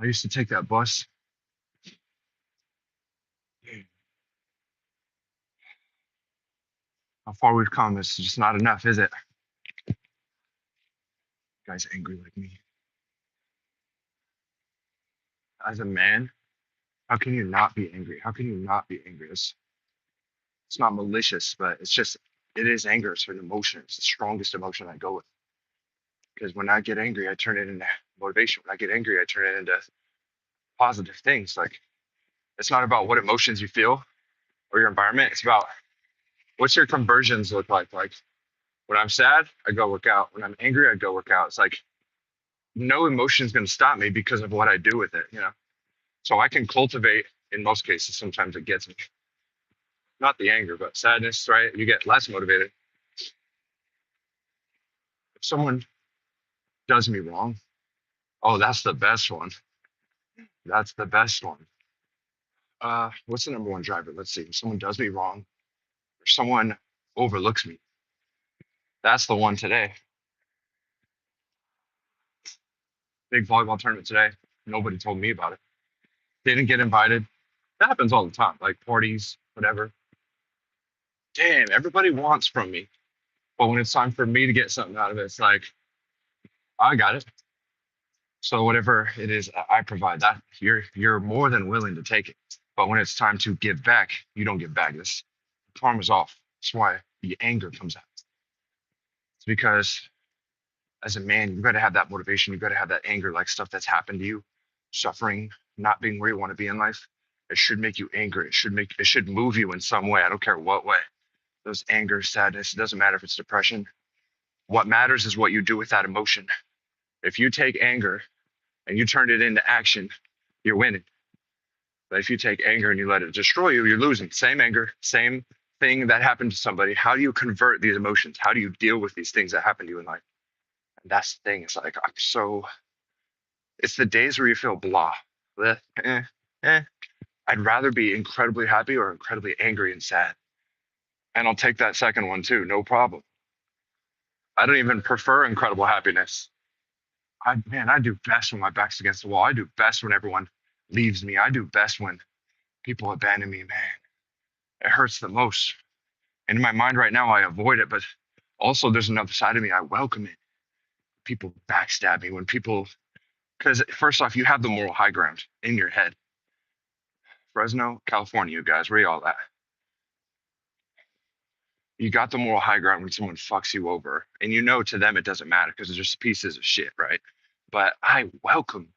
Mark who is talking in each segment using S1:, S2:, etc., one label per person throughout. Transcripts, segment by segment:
S1: I used to take that bus. How far we've come is just not enough, is it? Guy's angry like me. As a man, how can you not be angry? How can you not be angry? It's not malicious, but it's just, it is anger. It's an emotion. It's the strongest emotion I go with. Because when I get angry, I turn it into motivation. When I get angry, I turn it into positive things. Like, it's not about what emotions you feel or your environment. It's about what's your conversions look like. Like, when I'm sad, I go work out. When I'm angry, I go work out. It's like no emotion is going to stop me because of what I do with it. So I can cultivate, in most cases, sometimes it gets me, not the anger, but sadness, right? You get less motivated. If someone does me wrong, oh, that's the best one. That's the best one. What's the number one driver? Let's see. If someone does me wrong or someone overlooks me, that's the one today. Big volleyball tournament today. Nobody told me about it. Didn't get invited. That happens all the time, like parties, whatever. Damn, everybody wants from me. But when it's time for me to get something out of it, it's like, I got it. So whatever it is I provide, that you're more than willing to take it. But when it's time to give back, you don't give back. This karma's off. That's why the anger comes out. It's because as a man, you got to have that motivation. You got to have that anger, like stuff that's happened to you, suffering, not being where you want to be in life. It should make you angry. It should move you in some way. I don't care what way. Those anger, sadness, it doesn't matter if it's depression. What matters is what you do with that emotion. If you take anger and you turn it into action, you're winning. But if you take anger and you let it destroy you, you're losing. Same anger, same thing that happened to somebody. How do you convert these emotions? How do you deal with these things that happen to you in life? And that's the thing. It's like it's the days where you feel blah. Bleh, eh. I'd rather be incredibly happy or incredibly angry and sad. And I'll take that second one too, no problem. I don't even prefer incredible happiness. I do best when my back's against the wall. I do best when everyone leaves me. I do best when people abandon me, man. It hurts the most. And in my mind right now, I avoid it, but also there's another side of me. I welcome it. People backstab me when people, because first off, you have the moral high ground in your head. Fresno, California, you guys, where you all at? You got the moral high ground when someone fucks you over. And you know to them it doesn't matter because they're just pieces of shit, right? But I welcome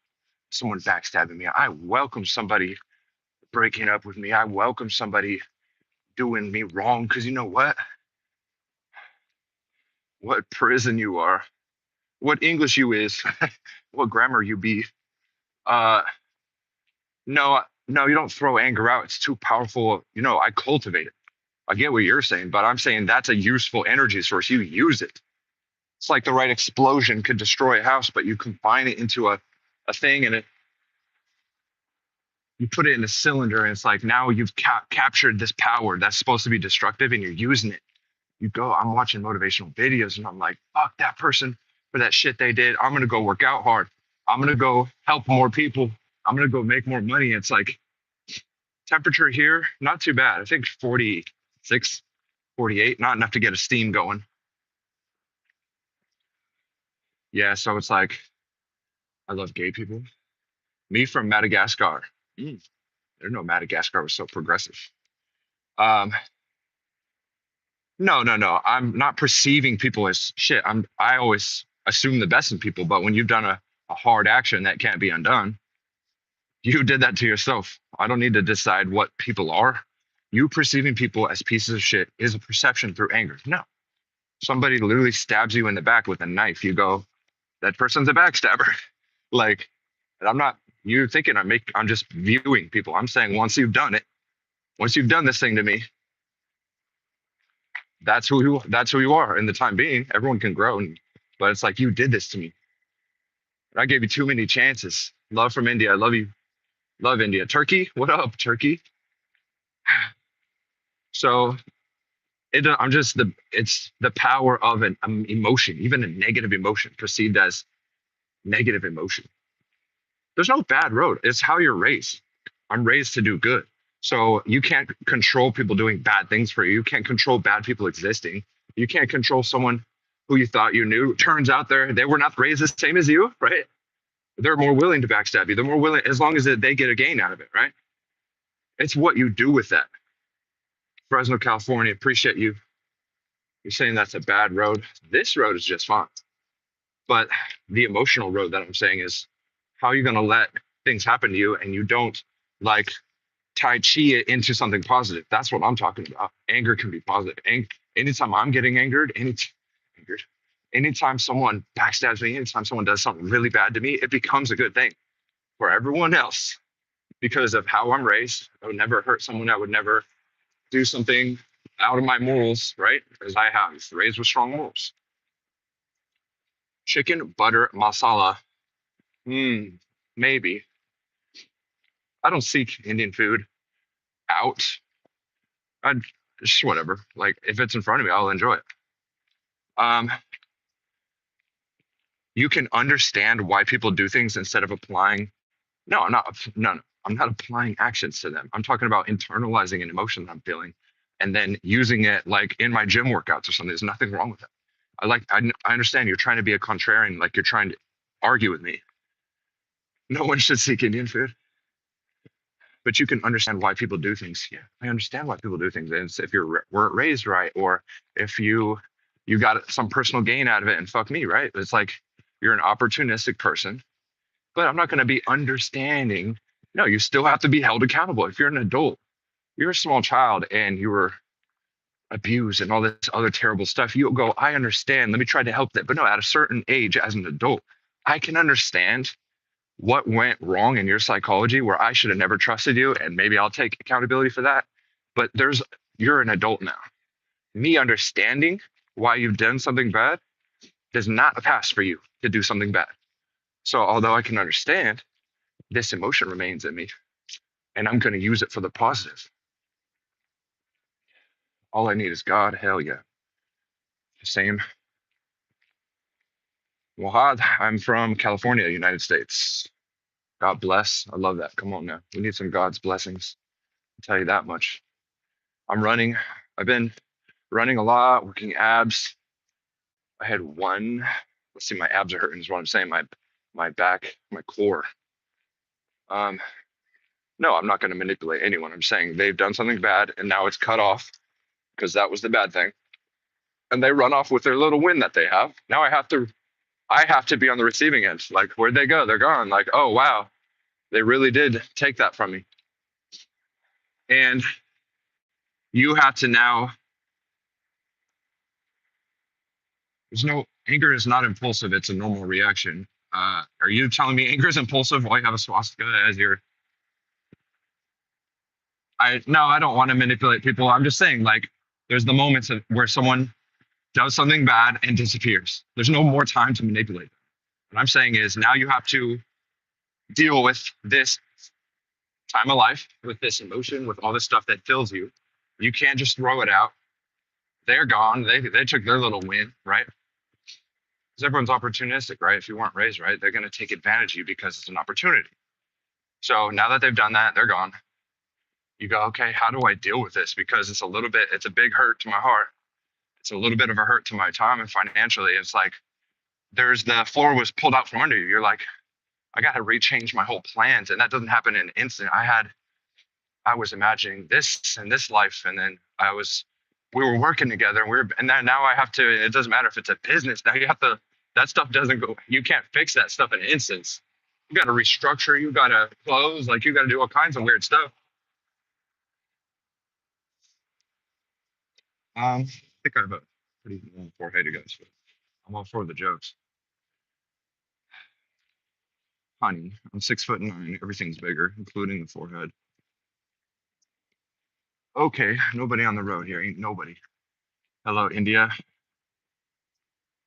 S1: someone backstabbing me. I welcome somebody breaking up with me. I welcome somebody doing me wrong because you know what? What prison you are, what English you is, what grammar you be. Uh, no, no, you don't throw anger out. It's too powerful. I cultivate it. I get what you're saying, but I'm saying that's a useful energy source. You use it. It's like the right explosion could destroy a house, but you combine it into a thing and you put it in a cylinder, and it's like now you've captured this power that's supposed to be destructive and you're using it. I'm watching motivational videos and I'm like, fuck that person for that shit they did. I'm gonna go work out hard. I'm gonna go help more people. I'm gonna go make more money. It's like temperature here, not too bad. I think 46, 48, not enough to get a steam going. Yeah, so it's like I love gay people. Me from Madagascar. Mm, I didn't know Madagascar was so progressive. Um, no, no, no. I'm not perceiving people as shit. I always assume the best in people, but when you've done a hard action that can't be undone, you did that to yourself. I don't need to decide what people are. You perceiving people as pieces of shit is a perception through anger. No. Somebody literally stabs you in the back with a knife. You go, that person's a backstabber. Like, and I'm not, you're thinking I'm just viewing people. I'm saying once you've done it, once you've done this thing to me, that's who you are in the time being. Everyone can grow, but it's like you did this to me. I gave you too many chances. Love from India. I love you. Love India. Turkey, what up, Turkey? So it's the power of an emotion, even a negative emotion perceived as negative emotion. There's no bad road. It's how you're raised. I'm raised to do good. So you can't control people doing bad things for you. You can't control bad people existing. You can't control someone who you thought you knew. Turns out they were not raised the same as you, right? They're more willing to backstab you. They're more willing as long as they get a gain out of it, right? It's what you do with that. Fresno, California, appreciate you. You're saying that's a bad road. This road is just fine. But the emotional road that I'm saying is how are you going to let things happen to you and you don't like Tai Chi it into something positive? That's what I'm talking about. Anger can be positive. Anytime I'm getting angered, anytime someone backstabs me, anytime someone does something really bad to me, it becomes a good thing for everyone else because of how I'm raised. I would never hurt someone. I would never do something out of my morals, right? As I have raised with strong morals. Chicken butter masala. Maybe. I don't seek Indian food out. I just whatever. Like if it's in front of me, I'll enjoy it. Um, you can understand why people do things instead of applying. No, I'm not. No, I'm not applying actions to them. I'm talking about internalizing an emotion that I'm feeling, and then using it like in my gym workouts or something. There's nothing wrong with it. I understand you're trying to be a contrarian, like you're trying to argue with me. No one should seek Indian food, but you can understand why people do things. Yeah, I understand why people do things. And it's if you weren't raised right, or if you got some personal gain out of it, and fuck me, right? It's like you're an opportunistic person, but I'm not going to be understanding. No, you still have to be held accountable. If you're an adult, you're a small child, and you were abused and all this other terrible stuff, you'll go, I understand. Let me try to help that. But no, at a certain age, as an adult, I can understand what went wrong in your psychology where I should have never trusted you, and maybe I'll take accountability for that. But you're an adult now. Me understanding why you've done something bad does not pass for you to do something bad. So although I can understand, this emotion remains in me, and I'm going to use it for the positive. All I need is God. Hell yeah. Same. Wahad, I'm from California, United States. God bless. I love that. Come on now. We need some God's blessings. I'll tell you that much. I'm running. I've been running a lot, working abs. I had one. Let's see, my abs are hurting is what I'm saying. My back, my core. Um, no, I'm not going to manipulate anyone. I'm saying they've done something bad and now it's cut off because that was the bad thing. And they run off with their little win that they have. Now I have to be on the receiving end. Like, where'd they go? They're gone. Like, oh wow, they really did take that from me. And you have to now, there's no anger is not impulsive, it's a normal reaction. Are you telling me anger is impulsive while you have a swastika as your I no, I don't want to manipulate people. I'm just saying, like, there's the moments where someone does something bad and disappears. There's no more time to manipulate them. What I'm saying is now you have to deal with this time of life, with this emotion, with all this stuff that fills you. You can't just throw it out. They're gone. They took their little win, right? Because everyone's opportunistic, right? If you weren't raised right, they're going to take advantage of you because it's an opportunity. So now that they've done that, they're gone. You go, okay, how do I deal with this? Because it's a big hurt to my heart. It's a little bit of a hurt to my time and financially. It's like the floor was pulled out from under you. You're like, I got to rechange my whole plans. And that doesn't happen in an instant. I was imagining this and this life. And then we were working together and then now I have to, it doesn't matter if it's a business. Now that stuff doesn't go, you can't fix that stuff in an instance. You got to restructure, you got to close, like you got to do all kinds of weird stuff. I think I have a pretty long forehead, you guys. I'm all for the jokes. Honey, I'm 6'9". Everything's bigger, including the forehead. Okay, nobody on the road here. Ain't nobody. Hello, India.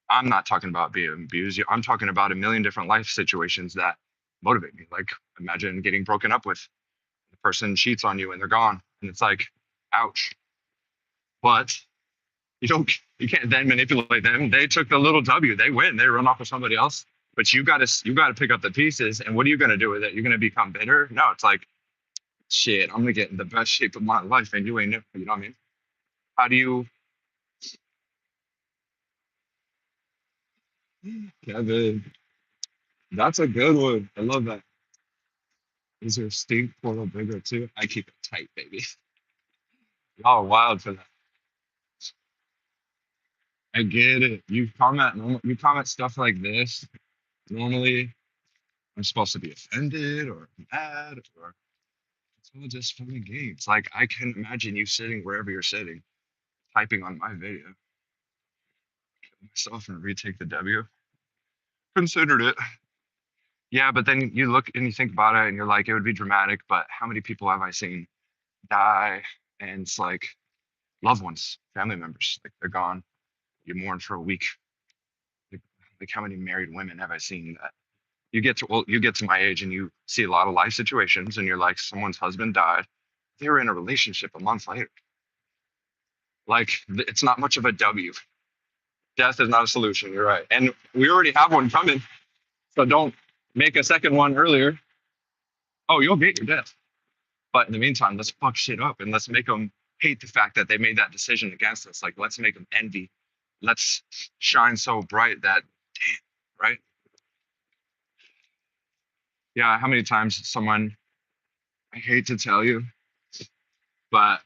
S1: I'm not talking about being abused. I'm talking about a million different life situations that motivate me. Like, imagine getting broken up with. The person cheats on you and they're gone. And it's like, ouch. But you can't then manipulate them. They took the little W. They win. They run off with somebody else. But you gotta pick up the pieces. And what are you gonna do with it? You're gonna become bitter? No, it's like shit. I'm gonna get in the best shape of my life, and you ain't never. You know what I mean? How do you, Kevin? That's a good one. I love that. Is your stink portal bigger too? I keep it tight, baby. Y'all are wild for that. I get it. You comment stuff like this. Normally, I'm supposed to be offended or mad or it's all just fun and games. Like I can imagine you sitting wherever you're sitting, typing on my video. Myself and retake the W. Considered it. Yeah, but then you look and you think about it and you're like, it would be dramatic, but how many people have I seen die? And it's like loved ones, family members, like they're gone. You mourn for a week. Like how many married women have I seen that you get to my age and you see a lot of life situations and you're like, someone's husband died. They were in a relationship a month later. Like it's not much of a W. Death is not a solution. You're right. And we already have one coming. So don't make a second one earlier. Oh, you'll get your death. But in the meantime, let's fuck shit up and let's make them hate the fact that they made that decision against us. Like, let's make them envy. Let's shine so bright that, damn, right? Yeah. How many times someone, I hate to tell you, but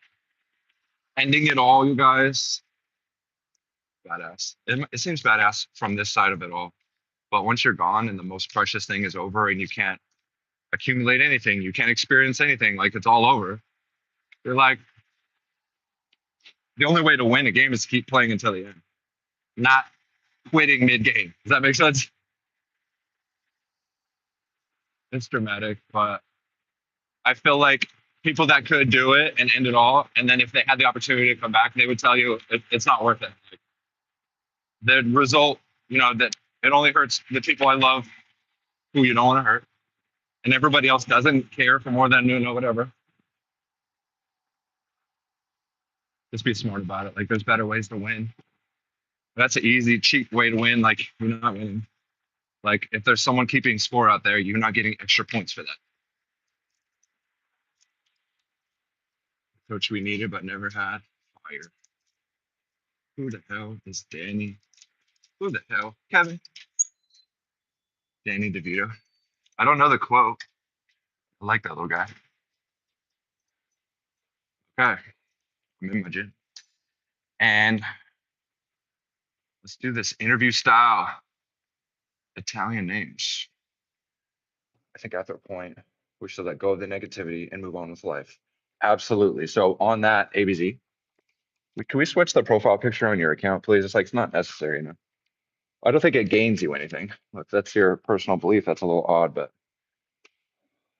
S1: ending it all, you guys, badass. It seems badass from this side of it all. But once you're gone and the most precious thing is over and you can't accumulate anything, you can't experience anything, like it's all over. You're like, the only way to win a game is to keep playing until the end, not quitting mid game. Does that make sense? It's dramatic, but I feel like people that could do it and end it all, and then if they had the opportunity to come back, they would tell you it's not worth it. Like, the result, that it only hurts the people I love who you don't want to hurt, and everybody else doesn't care for more than whatever. Just be smart about it. Like there's better ways to win. That's an easy, cheap way to win. Like you're not winning. Like if there's someone keeping score out there, you're not getting extra points for that. Coach we needed but never had. Fire. Who the hell is Danny? Who the hell? Kevin. Danny DeVito. I don't know the quote. I like that little guy. Okay. I'm in my gym. And let's do this interview style. Italian names. I think after a point, we should let go of the negativity and move on with life. Absolutely. So on that, ABZ, can we switch the profile picture on your account, please? It's not necessary, I don't think it gains you anything. Look, that's your personal belief. That's a little odd, but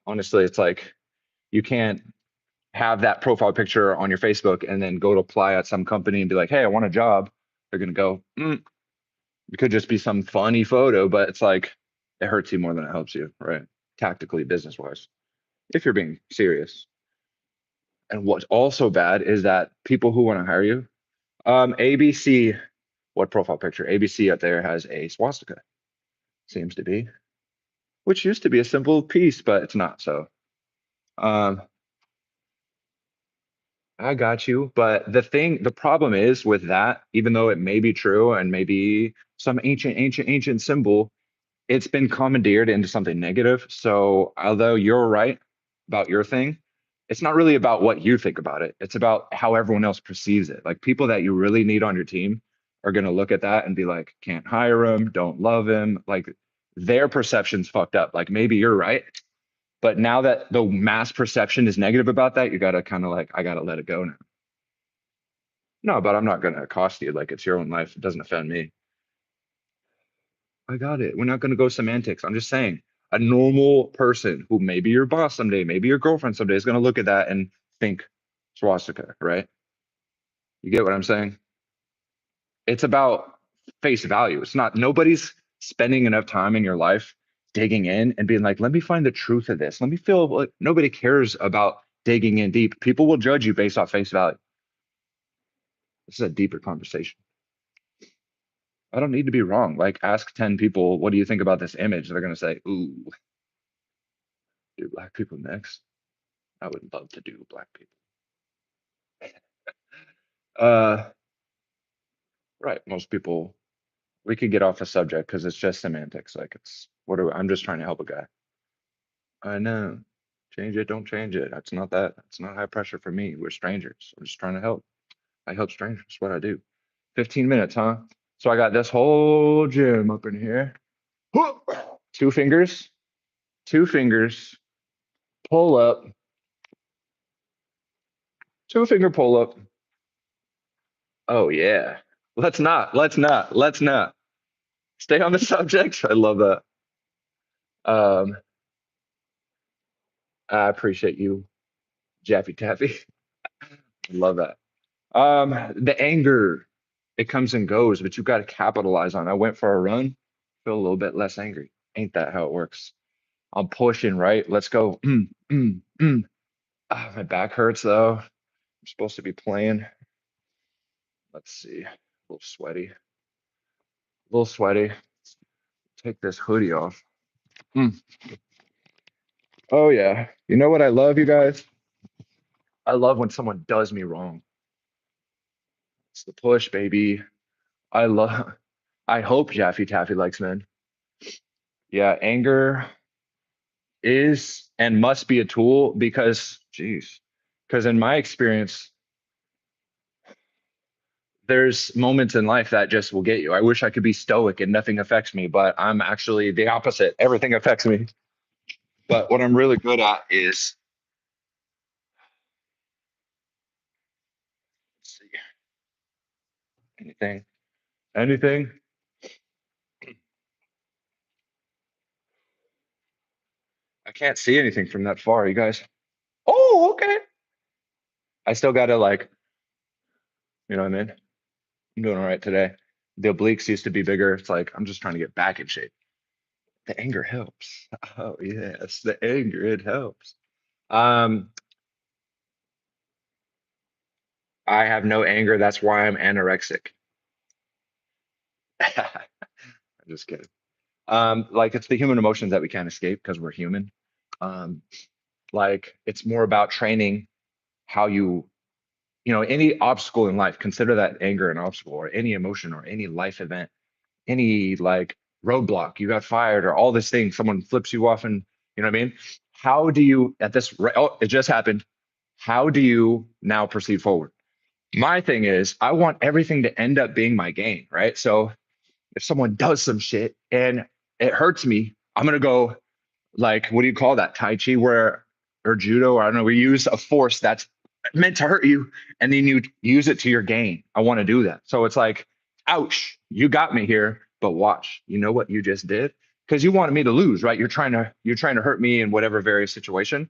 S1: honestly, it's like you can't have that profile picture on your Facebook and then go to apply at some company and be like, hey, I want a job. They're gonna go, it could just be some funny photo, but it's like it hurts you more than it helps you, right? Tactically, business wise, if you're being serious. And what's also bad is that people who want to hire you, ABC, what profile picture? ABC up there has a swastika, seems to be, which used to be a simple piece, but it's not. So, um, I got you. But the problem is with that, even though it may be true and maybe some ancient symbol, it's been commandeered into something negative. So although you're right about your thing, it's not really about what you think about it. It's about how everyone else perceives it. Like people that you really need on your team are going to look at that and be like, can't hire him, don't love him. Like their perception's fucked up. Like maybe you're right. But now that the mass perception is negative about that, you got to kind of like, I got to let it go now. No, but I'm not going to accost you. Like it's your own life. It doesn't offend me. I got it. We're not going to go semantics. I'm just saying a normal person who maybe your boss someday, maybe your girlfriend someday is going to look at that and think swastika, right? You get what I'm saying? It's about face value. It's not, nobody's spending enough time in your life digging in and being like, let me find the truth of this. Let me feel like nobody cares about digging in deep. People will judge you based off face value. This is a deeper conversation.
S2: I don't need to be wrong. Like, ask 10 people, what do you think about this image? They're gonna say, ooh, do black people next. I would love to do black people. Uh, right. Most people, we could get off the subject because it's just semantics. Like, it's what do I'm just trying to help a guy. I know. Change it, don't change it. That's not that. That's not high pressure for me. We're strangers. I'm just trying to help. I help strangers. That's what I do. 15 minutes, huh? So I got this whole gym up in here. Two fingers, two fingers, pull up, two finger pull up. Oh yeah. Let's not. Stay on the subject. I love that. Um, I appreciate you, Jaffy Taffy. Love that. The anger, it comes and goes, but you got to capitalize on it. I went for a run, feel a little bit less angry. Ain't that how it works? I'm pushing, right? Let's go. Mm. Ah, my back hurts though. I'm supposed to be playing. Let's see. A little sweaty. A little sweaty. Take this hoodie off. Mm. Oh yeah. You know what I love, you guys? I love when someone does me wrong. It's the push, baby. I love I hope Jaffy Taffy likes men. Yeah, anger is and must be a tool because, geez, because in my experience, there's moments in life that just will get you. I wish I could be stoic and nothing affects me, but I'm actually the opposite. Everything affects me. But what I'm really good at is, let's see, anything, anything. I can't see anything from that far, you guys. Oh, okay. I still gotta like, you know what I mean? I'm doing all right today. The obliques used to be bigger. It's like I'm just trying to get back in shape. The anger helps. Oh yes, the anger, it helps. Um, I have no anger. That's why I'm anorexic. I'm just kidding. Like it's the human emotions that we can't escape because we're human. Um, like it's more about training how any obstacle in life, consider that anger an obstacle or any emotion or any life event, any like roadblock, you got fired or all this thing, someone flips you off and you know what I mean? How do you at this, oh, it just happened. How do you now proceed forward? My thing is, I want everything to end up being my gain, right? So if someone does some shit and it hurts me, I'm gonna go like, what do you call that? Tai Chi, where or judo, or I don't know, we use a force that's meant to hurt you, and then you use it to your gain. I want to do that. So it's like, ouch, you got me here, but watch, you know what you just did? Because you wanted me to lose, right? You're trying to hurt me in whatever various situation.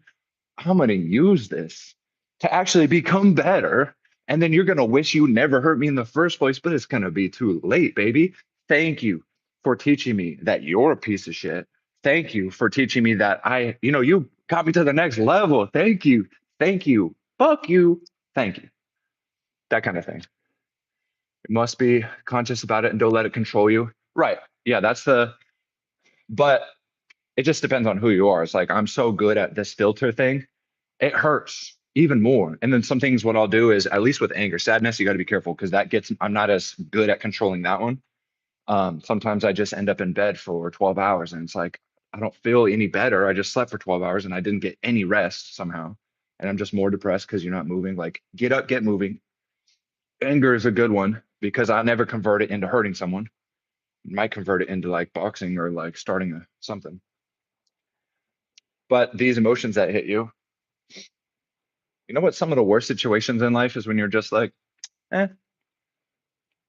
S2: I'm going to use this to actually become better. And then you're going to wish you never hurt me in the first place, but it's going to be too late, baby. Thank you for teaching me that you're a piece of shit. Thank you for teaching me that you got me to the next level. Thank you. Thank you. Fuck you. Thank you. That kind of thing. You must be conscious about it and don't let it control you. Right. Yeah, but it just depends on who you are. It's like, I'm so good at this filter thing, it hurts even more. And then some things, what I'll do is, at least with anger, sadness, you got to be careful because I'm not as good at controlling that one. Sometimes I just end up in bed for 12 hours and it's like, I don't feel any better. I just slept for 12 hours and I didn't get any rest somehow. And I'm just more depressed because you're not moving. Like, get up, get moving. Anger is a good one because I never convert it into hurting someone. Might convert it into like boxing or like starting something. But these emotions that hit you, you know what? Some of the worst situations in life is when you're just like, eh,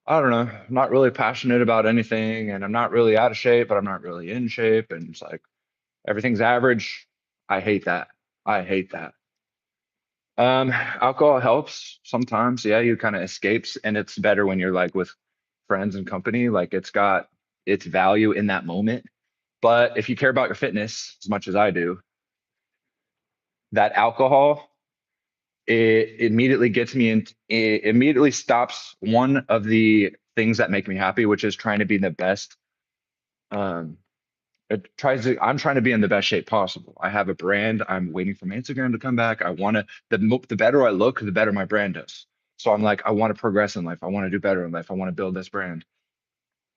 S2: I don't know. I'm not really passionate about anything, and I'm not really out of shape, but I'm not really in shape, and it's like everything's average. I hate that. I hate that. Alcohol helps sometimes. Yeah, you kind of escapes, and it's better when you're like with friends and company. Like it's got its value in that moment. But if you care about your fitness as much as I do, that alcohol, it immediately gets me in, it immediately stops one of the things that make me happy, which is trying to be the best. Um, I'm trying to be in the best shape possible. I have a brand. I'm waiting for my Instagram to come back. I want to, the better I look, the better my brand does. So I'm like, I want to progress in life. I want to do better in life. I want to build this brand.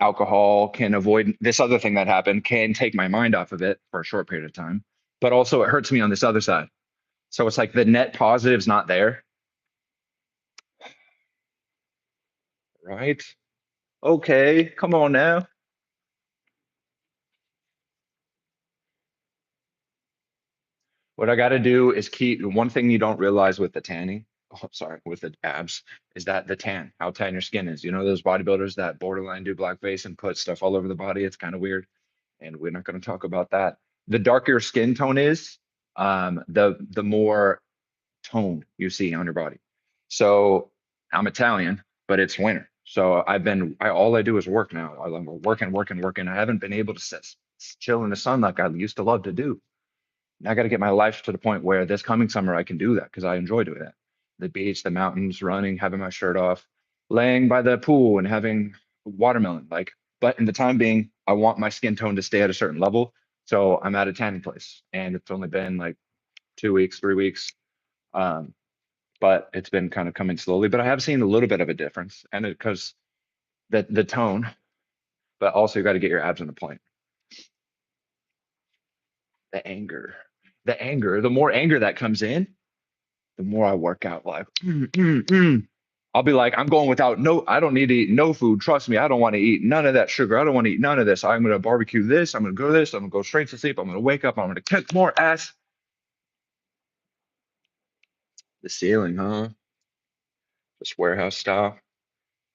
S2: Alcohol can avoid this other thing that happened, can take my mind off of it for a short period of time, but also it hurts me on this other side. So it's like the net positive's not there, right? Okay, come on now. What I got to do is keep one thing you don't realize with the tanning, oh, sorry, with the abs, is that the tan, how tan your skin is. You know, those bodybuilders that borderline do blackface and put stuff all over the body. It's kind of weird. And we're not going to talk about that. The darker your skin tone is, the more tone you see on your body. So I'm Italian, but it's winter. So all I do is work now. I'm working, working, working. I haven't been able to chill in the sun like I used to love to do. I got to get my life to the point where this coming summer I can do that because I enjoy doing that. The beach, the mountains, running, having my shirt off, laying by the pool and having watermelon. But in the time being, I want my skin tone to stay at a certain level. So I'm at a tanning place and it's only been like 2 weeks, 3 weeks. Um, but it's been kind of coming slowly. But I have seen a little bit of a difference, and because the tone, but also you got to get your abs on the point. The anger, the anger, the more anger that comes in, the more I work out. Like, I'll be like, I'm going without no, I don't need to eat no food. Trust me, I don't want to eat none of that sugar. I don't want to eat none of this. I'm gonna barbecue this. I'm gonna go this. I'm gonna go straight to sleep. I'm gonna wake up. I'm gonna kick more ass. The ceiling, huh? Just warehouse style.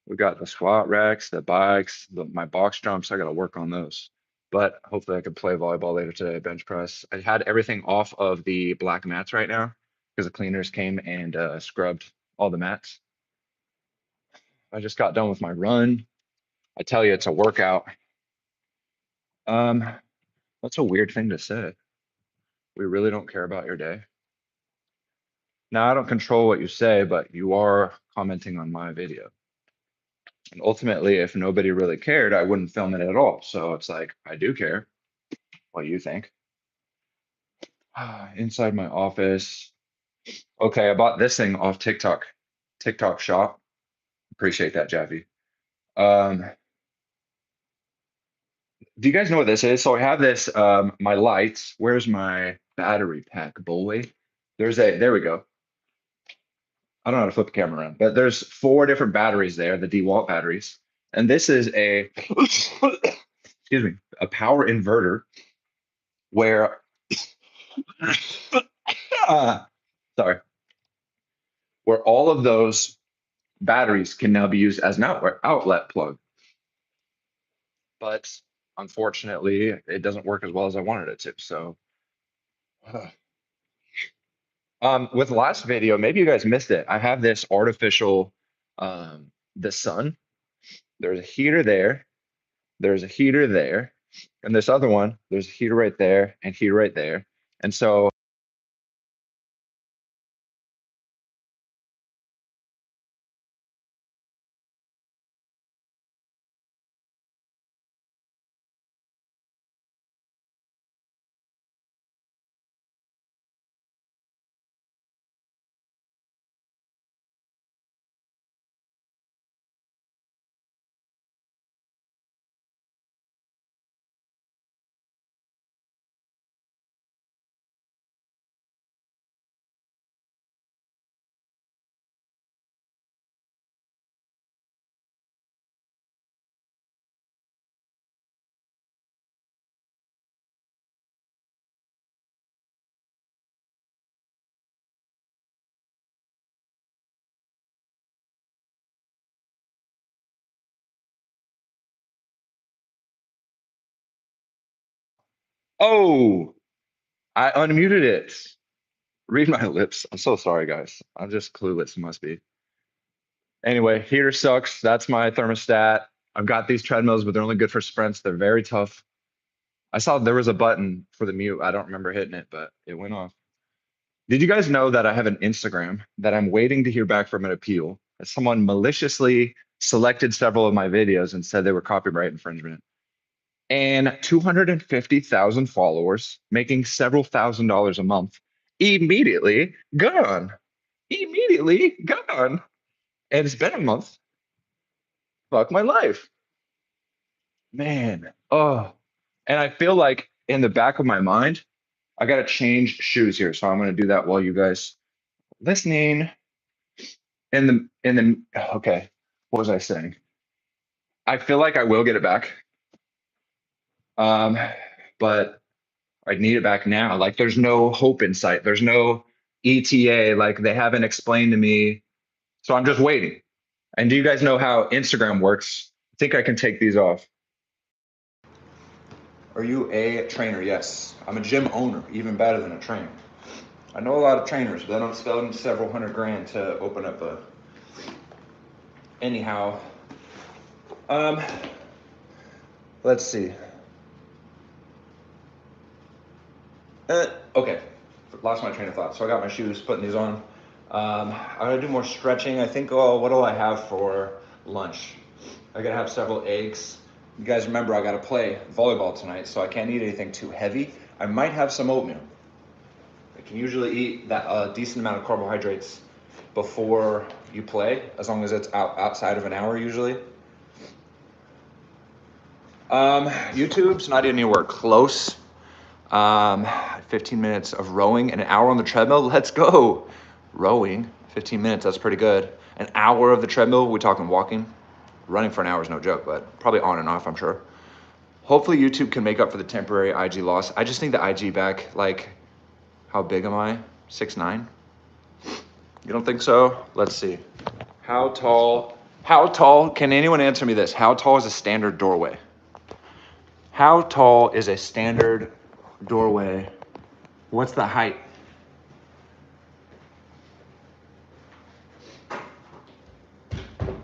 S2: We got the squat racks, the bikes, my box jumps. I got to work on those. But hopefully I can play volleyball later today, bench press. I had everything off of the black mats right now because the cleaners came and scrubbed all the mats. I just got done with my run. I tell you, it's a workout. Um, that's a weird thing to say. We really don't care about your day. Now, I don't control what you say, but you are commenting on my video. And ultimately, if nobody really cared, I wouldn't film it at all. So it's like, I do care what you think. Inside my office. Okay, I bought this thing off TikTok. TikTok shop. Appreciate that, Jaffy. Um, do you guys know what this is? So I have this, my lights. Where's my battery pack, boy? There we go. I don't know how to flip the camera around, but there's 4 different batteries there, the DeWalt batteries. And this is excuse me, a power inverter where, sorry, where all of those batteries can now be used as an outlet plug. But unfortunately, it doesn't work as well as I wanted it to. So, with the last video, maybe you guys missed it. I have this artificial, the sun. There's a heater there. There's a heater there, and this other one. There's a heater right there and heater right there. And so, oh, I unmuted it. Read my lips. I'm so sorry, guys. I'm just clueless. Must be. Anyway, heater sucks. That's my thermostat. I've got these treadmills, but they're only good for sprints. They're very tough. I saw there was a button for the mute. I don't remember hitting it, but it went off. Did you guys know that I have an Instagram that I'm waiting to hear back from an appeal? That someone maliciously selected several of my videos and said they were copyright infringement. And 250,000 followers, making several $1,000s a month, immediately gone. Immediately gone. And it's been a month. Fuck my life. Man. Oh. And I feel like in the back of my mind, I got to change shoes here. So I'm going to do that while you guys listening. Okay. What was I saying? I feel like I will get it back. Um, but I need it back now. Like there's no hope in sight. There's no ETA. Like they haven't explained to me. So I'm just waiting. And do you guys know how Instagram works? I think I can take these off. Are you a trainer? Yes. I'm a gym owner, even better than a trainer. I know a lot of trainers, but they don't spend several hundred grand to open up a. Anyhow, um, let's see. Okay, lost my train of thought. So I got my shoes, putting these on. I'm gonna do more stretching. I think, oh, what do I have for lunch? I gotta have several eggs. You guys remember I gotta play volleyball tonight, so I can't eat anything too heavy. I might have some oatmeal. I can usually eat that decent amount of carbohydrates before you play, as long as it's outside of an hour usually. YouTube's not anywhere close. 15 minutes of rowing and an hour on the treadmill. Let's go. Rowing, 15 minutes, that's pretty good. An hour of the treadmill, we're talking walking. Running for an hour is no joke, but probably on and off, I'm sure. Hopefully YouTube can make up for the temporary IG loss. I just think the IG back, like, how big am I? 6'9"? You don't think so? Let's see. How tall, can anyone answer me this? How tall is a standard doorway? How tall is a standard doorway? What's the height?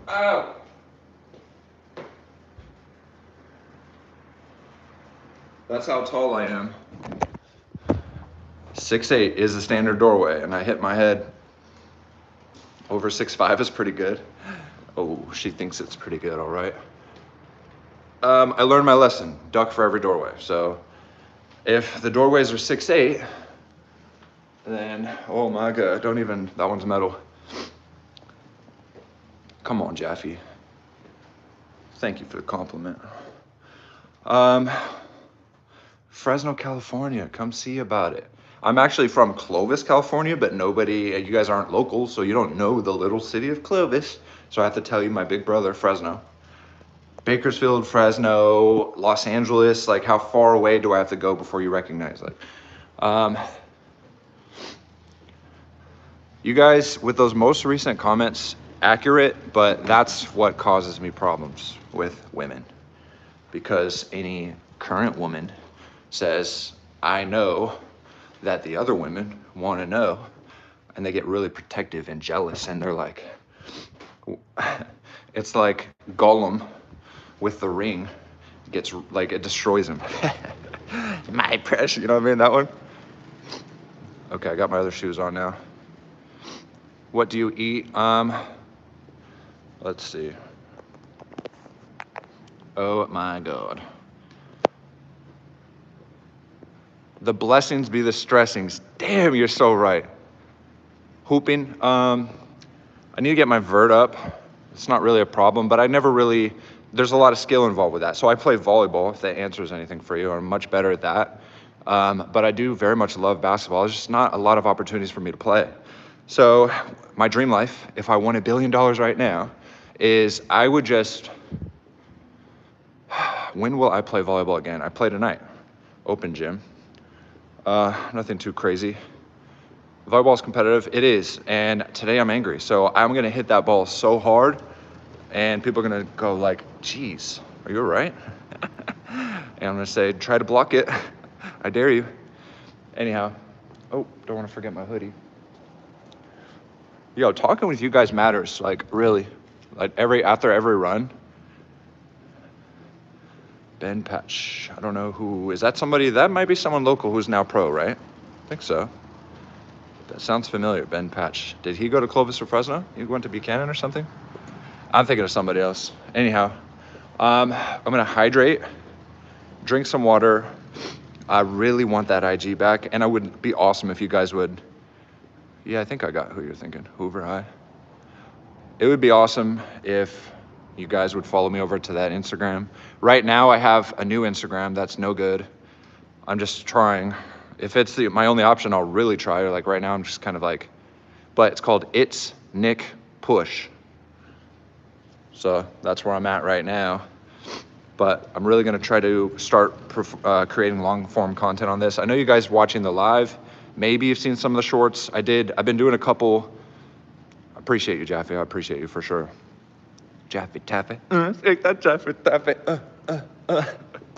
S2: Oh. That's how tall I am. 6'8" is the standard doorway, and I hit my head. Over 6'5" is pretty good. Oh, she thinks it's pretty good, all right. I learned my lesson, duck for every doorway. So if the doorways are 6'8", then, oh my God, don't even, that one's metal. Come on, Jaffe. Thank you for the compliment. Fresno, California, come see about it. I'm actually from Clovis, California, but you guys aren't local, so you don't know the little city of Clovis. So I have to tell you my big brother, Fresno. Bakersfield, Fresno, Los Angeles, like how far away do I have to go before you recognize it? You guys, with those most recent comments, accurate, but that's what causes me problems with women. Because any current woman says, I know that the other women want to know, and they get really protective and jealous, and they're like, it's like Gollum with the ring gets, like, it destroys him. My precious, you know what I mean, that one? Okay, I got my other shoes on now. What do you eat? Let's see. Oh my God. The blessings be the stressings. Damn, you're so right. Hooping. I need to get my vert up. It's not really a problem, but there's a lot of skill involved with that. So I play volleyball, if that answers anything for you. I'm much better at that. But I do very much love basketball. There's just not a lot of opportunities for me to play. So my dream life, if I won $1 billion right now, is I would just, when will I play volleyball again? I play tonight, open gym. Nothing too crazy. Volleyball is competitive, it is, and today I'm angry. So I'm gonna hit that ball so hard, and people are gonna go like, geez, are you all right? And I'm gonna say, try to block it. I dare you. Anyhow, oh, don't wanna forget my hoodie. Yo, talking with you guys matters, like really. Like after every run. Ben Patch, I don't know who, is that somebody, that might be someone local who's now pro, right? I think so. That sounds familiar, Ben Patch. Did he go to Clovis or Fresno? He went to Buchanan or something? I'm thinking of somebody else. Anyhow, I'm gonna hydrate, drink some water. I really want that IG back, and I would be awesome if you guys would. Yeah, I think I got who you're thinking. Hoover High. It would be awesome if you guys would follow me over to that Instagram. Right now, I have a new Instagram that's no good. I'm just trying. If it's my only option, I'll really try. Like right now, I'm just kind of like, but it's called It's Nick Push. So that's where I'm at right now. But I'm really gonna try to start creating long form content on this. I know you guys watching the live, maybe you've seen some of the shorts. I've been doing a couple. I appreciate you, Jaffe. I appreciate you for sure. Jaffe Taffy. Take that Jaffe Taffy.